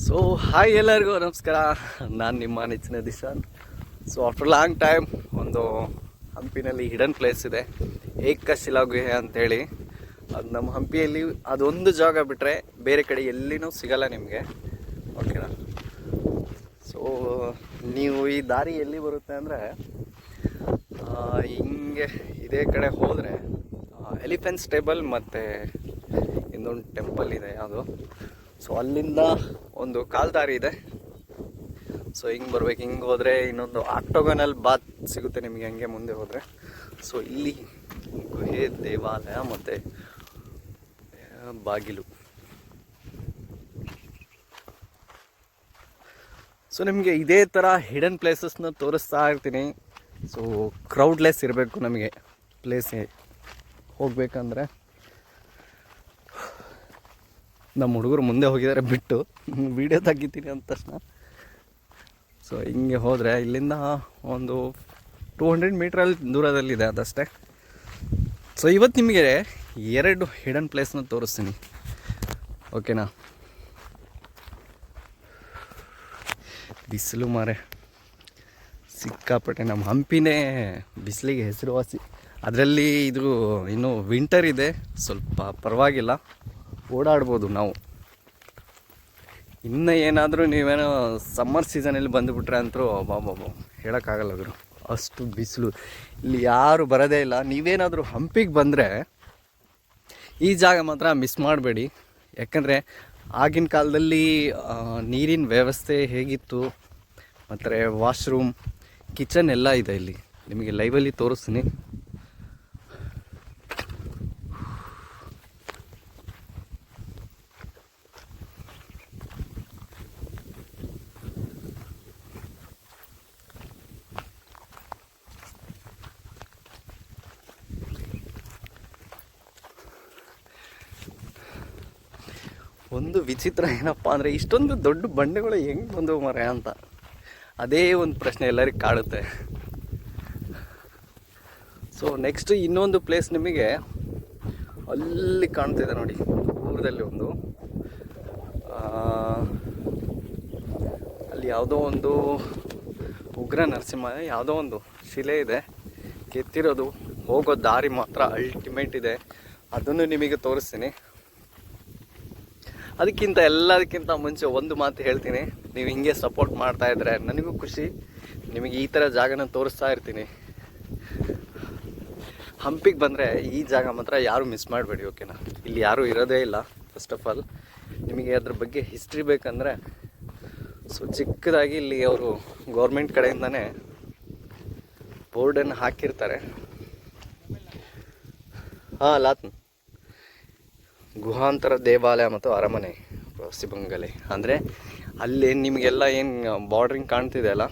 So hi ಎಲ್ಲರಿಗೂ ನಮಸ್ಕಾರ. ನಾನು ನಿಮ್ಮ ನೆಚ್ಚಿನ Dishant. So after long time ಒಂದು ಹಂಪಿನಲ್ಲಿ ಹಿಡನ್ ಪ್ಲೇಸ್ ಇದೆ, ಏಕಶಿಲಾ ಗುಹೆ ಅಂತೇಳಿ. ಅದು ನಮ್ಮ ಹಂಪಿಯಲ್ಲಿ ಅದೊಂದು ಜಾಗ ಬಿಟ್ಟರೆ ಬೇರೆ ಕಡೆ ಎಲ್ಲಿನೂ ಸಿಗಲ್ಲ ನಿಮಗೆ, ಓಕೆನಾ. ಸೊ ನೀವು ಈ ದಾರಿ ಎಲ್ಲಿ ಬರುತ್ತೆ ಅಂದರೆ ಹಿಂಗೆ ಇದೇ ಕಡೆ ಹೋದರೆ ಎಲಿಫೆಂಟ್ಸ್ ಟೇಬಲ್ ಮತ್ತು ಇನ್ನೊಂದು ಟೆಂಪಲ್ ಇದೆ ಯಾವುದು. ಸೊ ಅಲ್ಲಿಂದ ಒಂದು ಕಾಲ್ದಾರಿ ಇದೆ. ಸೊ ಹಿಂಗೆ ಬರ್ಬೇಕು, ಹಿಂಗೆ ಹೋದರೆ ಇನ್ನೊಂದು ಆಕ್ಟೋಗನಲ್ ಬಾತ್ ಸಿಗುತ್ತೆ ನಿಮಗೆ ಹಂಗೆ ಮುಂದೆ ಹೋದರೆ. ಸೊ ಇಲ್ಲಿ ಗುಹೆ, ದೇವಾಲಯ ಮತ್ತು ಬಾಗಿಲು. ಸೊ ನಿಮಗೆ ಇದೇ ಥರ ಹಿಡನ್ ಪ್ಲೇಸಸ್ನ ತೋರಿಸ್ತಾ ಇರ್ತೀನಿ. ಸೊ ಕ್ರೌಡ್ಲೆಸ್ ಇರಬೇಕು ನಮಗೆ ಪ್ಲೇಸ್ಗೆ ಹೋಗ್ಬೇಕಂದ್ರೆ. ನಮ್ಮ ಹುಡುಗರು ಮುಂದೆ ಹೋಗಿದ್ದಾರೆ ಬಿಟ್ಟು, ವೀಡಿಯೋ ತೆಗಿತೀನಿ ಅಂದ ತಕ್ಷಣ. ಸೊ ಹಿಂಗೆ ಹೋದರೆ ಇಲ್ಲಿಂದ ಒಂದು 200 ಮೀಟ್ರಲ್ಲಿ ದೂರದಲ್ಲಿದೆ ಅದಷ್ಟೇ. ಸೊ ಇವತ್ತು ನಿಮಗೆ 2 ಹಿಡನ್ ಪ್ಲೇಸ್ನ ತೋರಿಸ್ತೀನಿ, ಓಕೆನಾ. ಬಿಸಿಲು ಮಾರೆ ಸಿಕ್ಕಾಪಟ್ಟೆ. ನಮ್ಮ ಹಂಪಿನೇ ಬಿಸಿಲಿಗೆ ಹೆಸರುವಾಸಿ. ಅದರಲ್ಲಿ ಇದು ಇನ್ನೂ ವಿಂಟರ್ ಇದೆ, ಸ್ವಲ್ಪ ಪರವಾಗಿಲ್ಲ, ಓಡಾಡ್ಬೋದು ನಾವು. ಇನ್ನು ಏನಾದರೂ ನೀವೇನೋ ಸಮ್ಮರ್ ಸೀಸನಲ್ಲಿ ಬಂದುಬಿಟ್ರೆ ಅಂತರೂ ಬಾಬಾ ಹೇಳೋಕ್ಕಾಗಲ್ಲ ಗುರು, ಅಷ್ಟು ಬಿಸಿಲು. ಇಲ್ಲಿ ಯಾರು ಬರೋದೇ ಇಲ್ಲ. ನೀವೇನಾದರೂ ಹಂಪಿಗೆ ಬಂದರೆ ಈ ಜಾಗ ಮಾತ್ರ ಮಿಸ್ ಮಾಡಬೇಡಿ. ಯಾಕಂದರೆ ಆಗಿನ ಕಾಲದಲ್ಲಿ ನೀರಿನ ವ್ಯವಸ್ಥೆ ಹೇಗಿತ್ತು, ಮತ್ತು ವಾಶ್ರೂಮ್, ಕಿಚನ್ ಎಲ್ಲ ಇದೆ ಇಲ್ಲಿ. ನಿಮಗೆ ಲೈವಲ್ಲಿ ತೋರಿಸ್ತೀನಿ. ಒಂದು ವಿಚಿತ್ರ ಏನಪ್ಪ ಅಂದರೆ, ಇಷ್ಟೊಂದು ದೊಡ್ಡ ಬಂಡೆಗಳು ಹೆಂಗೆ ಬಂದವು ಮರೆ ಅಂತ ಅದೇ ಒಂದು ಪ್ರಶ್ನೆ ಎಲ್ಲರಿಗೆ ಕಾಡುತ್ತೆ. ಸೊ ನೆಕ್ಸ್ಟ್ ಇನ್ನೊಂದು ಪ್ಲೇಸ್ ನಿಮಗೆ ಅಲ್ಲಿ ಕಾಣ್ತಿದೆ ನೋಡಿ, ದೂರದಲ್ಲಿ ಒಂದು ಅಲ್ಲಿ ಯಾವುದೋ ಒಂದು ಉಗ್ರ ನರಸಿಂಹ ಯಾವುದೋ ಒಂದು ಶಿಲೆ ಇದೆ ಕೆತ್ತಿರೋದು. ಹೋಗೋ ದಾರಿ ಮಾತ್ರ ಅಲ್ಟಿಮೇಟ್ ಇದೆ, ಅದನ್ನು ನಿಮಗೆ ತೋರಿಸ್ತೀನಿ. ಎಲ್ಲದಕ್ಕಿಂತ ಮುಂಚೆ ಒಂದು ಮಾತು ಹೇಳ್ತೀನಿ, ನೀವು ಹಿಂಗೆ ಸಪೋರ್ಟ್ ಮಾಡ್ತಾಯಿದ್ರೆ ನನಗೂ ಖುಷಿ. ನಿಮಗೆ ಈ ಥರ ಜಾಗನ ತೋರಿಸ್ತಾ ಇರ್ತೀನಿ. ಹಂಪಿಗೆ ಬಂದರೆ ಈ ಜಾಗ ಮಾತ್ರ ಯಾರೂ ಮಿಸ್ ಮಾಡಬೇಡಿ, ಓಕೆನಾ. ಇಲ್ಲಿ ಯಾರೂ ಇರೋದೇ ಇಲ್ಲ. ಫಸ್ಟ್ ಆಫ್ ಆಲ್ ನಿಮಗೆ ಅದ್ರ ಬಗ್ಗೆ ಹಿಸ್ಟ್ರಿ ಬೇಕಂದರೆ, ಸೊ ಚಿಕ್ಕದಾಗಿ ಇಲ್ಲಿ ಅವರು ಗೌರ್ಮೆಂಟ್ ಕಡೆಯಿಂದನೇ ಬೋರ್ಡನ್ನು ಹಾಕಿರ್ತಾರೆ. ಲಾತ್ನ್ ಗುಹಾಂತರ ದೇವಾಲಯ ಮತ್ತು ಅರಮನೆ ಸಿಬಂಗಲೆ ಅಂದರೆ ಅಲ್ಲಿ ನಿಮಗೆಲ್ಲ ಏನು ಬಾರ್ಡ್ರಿಂಗ್ ಕಾಣ್ತಿದೆ ಅಲ್ಲ,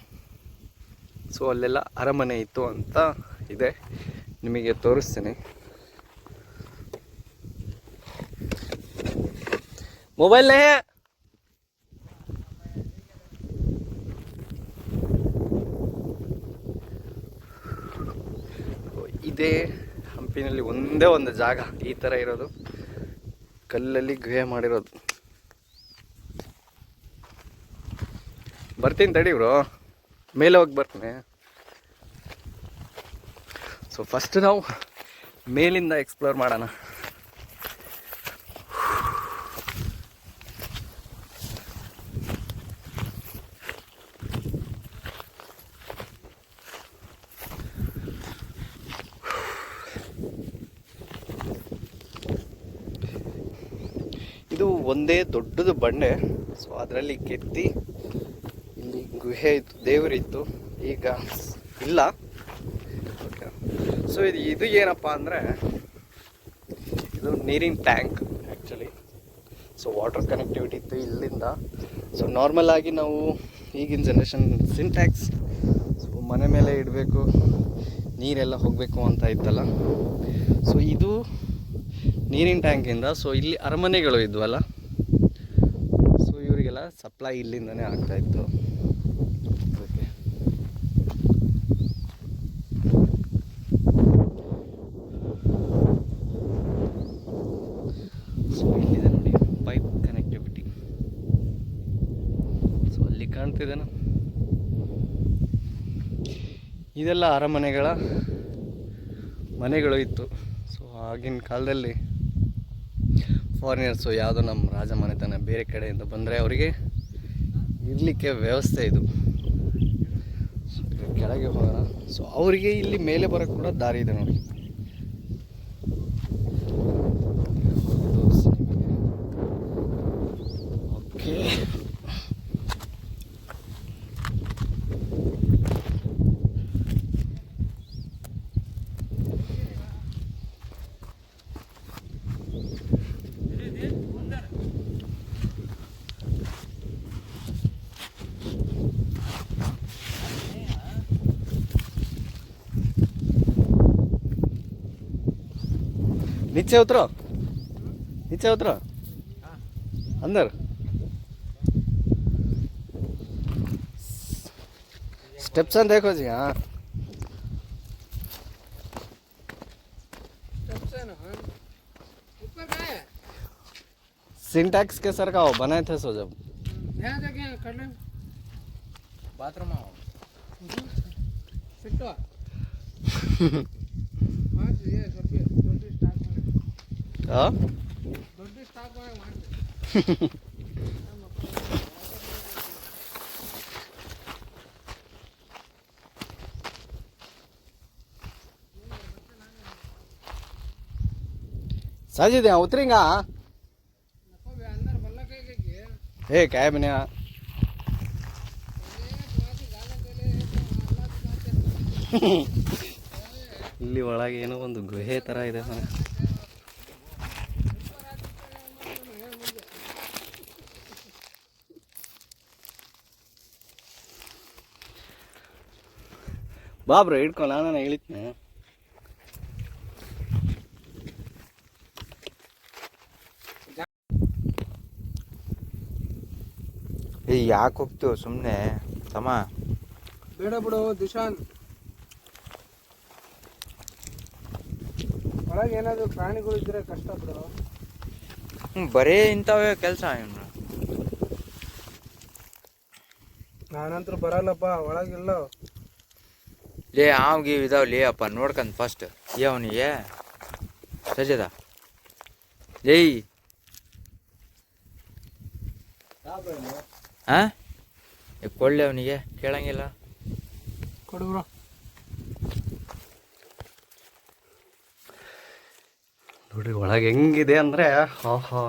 ಸೊ ಅಲ್ಲೆಲ್ಲ ಅರಮನೆ ಇತ್ತು ಅಂತ ಇದೆ, ನಿಮಗೆ ತೋರಿಸ್ತೀನಿ. ಮೊಬೈಲ್ನೇ ಇದೇ ಹಂಪಿನಲ್ಲಿ ಒಂದೇ ಒಂದು ಜಾಗ ಈ ಥರ ಇರೋದು, ಕಲ್ಲಲ್ಲಿ ಗುಹೆ ಮಾಡಿರೋದು. ಬರ್ತೀನಿ ತಡಿ ಬ್ರೋ, ಮೇಲೆ ಹೋಗಿ ಬರ್ತೀನಿ. ಸೊ ಫಸ್ಟ್ ನಾವು ಮೇಲಿಂದ ಎಕ್ಸ್ಪ್ಲೋರ್ ಮಾಡೋಣ. ಇದು ಒಂದೇ ದೊಡ್ಡದು ಬಂಡೆ. ಸೊ ಅದರಲ್ಲಿ ಕೆತ್ತಿ ಇಲ್ಲಿ ಗುಹೆ ಇತ್ತು, ದೇವರಿತ್ತು, ಈಗ ಇಲ್ಲ, ಓಕೆ. ಸೊ ಇದು ಏನಪ್ಪ ಅಂದರೆ, ಇದು ನೀರಿನ tank actually. So water connectivity ಇತ್ತು ಇಲ್ಲಿಂದ. ಸೊ ನಾರ್ಮಲ್ ಆಗಿ ನಾವು ಈಗಿನ ಜನ್ರೇಷನ್ ಸಿಂಟ್ಯಾಕ್ಸ್, ಸೊ ಮನೆ ಮೇಲೆ ಇಡಬೇಕು, ನೀರೆಲ್ಲ ಹೋಗಬೇಕು ಅಂತ ಇತ್ತಲ್ಲ. ಸೊ ಇದು ನೀರಿನ ಟ್ಯಾಂಕಿಂದ. ಸೊ ಇಲ್ಲಿ ಅರಮನೆಗಳು ಇದ್ವಲ್ಲ, ಸೊ ಇವರಿಗೆಲ್ಲ ಸಪ್ಲೈ ಇಲ್ಲಿಂದನೇ ಆಗ್ತಾಯಿತ್ತು. ಓಕೆ. ಸೊ ಇಲ್ಲಿದೆ ನೋಡಿ ಪೈಪ್ ಕನೆಕ್ಟಿವಿಟಿ. ಅಲ್ಲಿ ಕಾಣ್ತಿದ್ದೇನ, ಇದೆಲ್ಲ ಅರಮನೆಗಳ ಮನೆಗಳು ಇತ್ತು. ಸೊ ಆಗಿನ ಕಾಲದಲ್ಲಿ ಫಾರಿನರ್ಸು ಯಾವುದೋ ನಮ್ಮ ರಾಜಮನೆತನ ಬೇರೆ ಕಡೆಯಿಂದ ಬಂದರೆ ಅವರಿಗೆ ಇರಲಿಕ್ಕೆ ವ್ಯವಸ್ಥೆ ಇದು. ಸೊ ಕೆಳಗೆ ಹೋಗೋಣ. ಸೊ ಅವರಿಗೆ ಇಲ್ಲಿ ಮೇಲೆ ಬರೋಕ್ಕೆ ಕೂಡ ದಾರಿ ಇದೆ ನೋಡಿ. ಓಕೆ, नीचे उतरो, नीचे उतरो, अंदर। स्टेप्स देखो जी। हाँ, सिंटैक्स के सर का वो बनाए थे सो जब बाथरूम हाँ साजिद यहाँ उतरेंगा। हे क्या बने ಇಲ್ಲಿ ಒಳಗೆ ಏನೋ ಒಂದು ಗುಹೆ ತರ ಇದೆ. ಬಾಬ್ರು ಹಿಡ್ಕೊ, ನಾನು ಹೇಳಿದ್ನೆ. ಯಾಕೆ ಹೋಗ್ತೀವಿ ಸುಮ್ಮನೆ ತಮ್ಮ? ಬೇಡ ಬಿಡು ದಿಶಾನ್, ಒಳಗೆ ಏನಾದ್ರು ಪ್ರಾಣಿಗಳು ಇದ್ರೆ ಕಷ್ಟ ಬಿಡು. ಬರೇ ಇಂಥವೇ ಕೆಲಸ. ನಾನಂತೂ ಬರಲ್ಲಪ್ಪ ಒಳಗಿಲ್ಲ. ಲೇ ಆವ್ಗೆ ಇದಾವಲ್ಲಿ ಅಪ್ಪ ನೋಡ್ಕಂದ್ ಫಸ್ಟ್ ಅವನಿಗೆ ಸಜದ ಏಯ್ ಹಾ ಕೊಳ್ಳೆ ಅವನಿಗೆ ಕೇಳಂಗಿಲ್ಲ. ಕೊಡುಬ್ರು. ನೋಡಿ ಒಳಗೆ ಹೆಂಗಿದೆ ಅಂದ್ರೆ ಆಹಾ.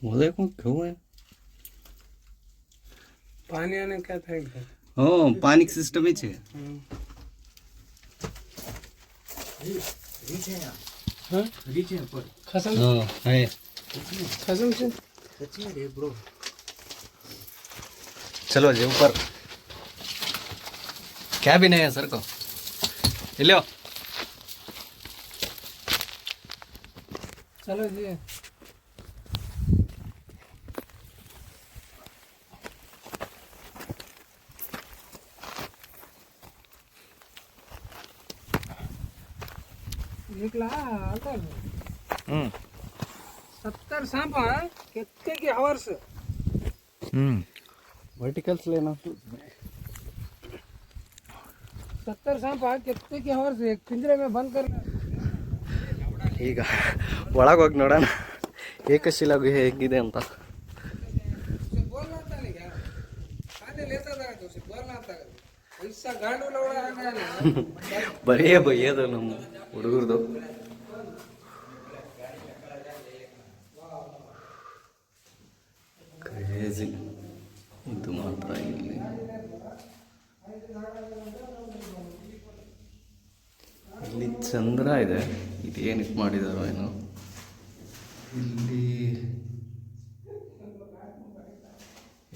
वो देखो क्यों है पानी आने क्या था इधर? हाँ, पानी का सिस्टम ही है। हाँ? कसम हाँ है, कसम से ब्रो चलो जी ऊपर। कैबिन है सर को ले लो। चलो जी। निकला अगर 70 सांप कितने की आवर्स वर्टिकल्स लेना। 70 सांप कितने की आवर्स एक पिंजरे में बंद करना। ಈಗ ಒಳಗೆ ಹೋಗಿ ನೋಡೋಣ ಏಕಶಿಲಾ ಗುಹೆ ಹೇಗಿದೆ ಅಂತ. बोलना था नहीं क्या? खाने लेता था तो उसे बोलना था। ऐसा गांडू लौड़ा आ गया ना। ಬರೀ ಬೈಯೋದು ನಮ್ಮ ಹುಡುಗರದು. ಕ್ರೇಜಿ ಇದು ಮಾತ್ರ. ಇಲ್ಲಿ ಚಂದ್ರ ಇದೆ, ಇದೇನಕ್ಕೆ ಮಾಡಿದಾರೋ ಏನೋ. ಇಲ್ಲಿ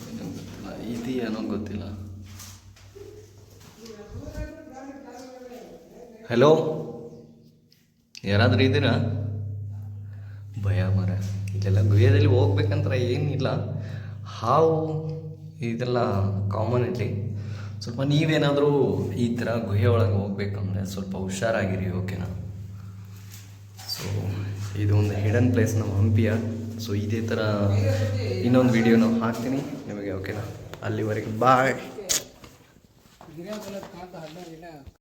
ಏನೋ ಗೊತ್ತಿಲ್ಲ, ಇದೆಯೇನೋ ಗೊತ್ತಿಲ್ಲ. ಹಲೋ, ಯಾರಾದರೂ ಇದ್ದೀರಾ? ಭಯ ಮರ. ಇಲ್ಲೆಲ್ಲ ಗುಹೆಯಲ್ಲಿ ಹೋಗ್ಬೇಕಂತ ಏನಿಲ್ಲ. ಹಾವು ಇದೆಲ್ಲ ಕಾಮನ್ ಇಲ್ಲಿ. ಸ್ವಲ್ಪ ನೀವೇನಾದರೂ ಈ ಥರ ಗುಹೆ ಒಳಗೆ ಹೋಗ್ಬೇಕಂದ್ರೆ ಸ್ವಲ್ಪ ಹುಷಾರಾಗಿರಿ, ಓಕೆನಾ? ಸೊ ಇದು ಒಂದು ಹಿಡನ್ ಪ್ಲೇಸ್ ನಮ್ಮ ಹಂಪಿಯ. ಸೊ ಇದೇ ಥರ ಇನ್ನೊಂದು ವಿಡಿಯೋ ನಾವು ಹಾಕ್ತೀನಿ ನಿಮಗೆ, ಓಕೆನಾ? ಅಲ್ಲಿವರೆಗೆ ಬಾಯ್. ಗಿಡ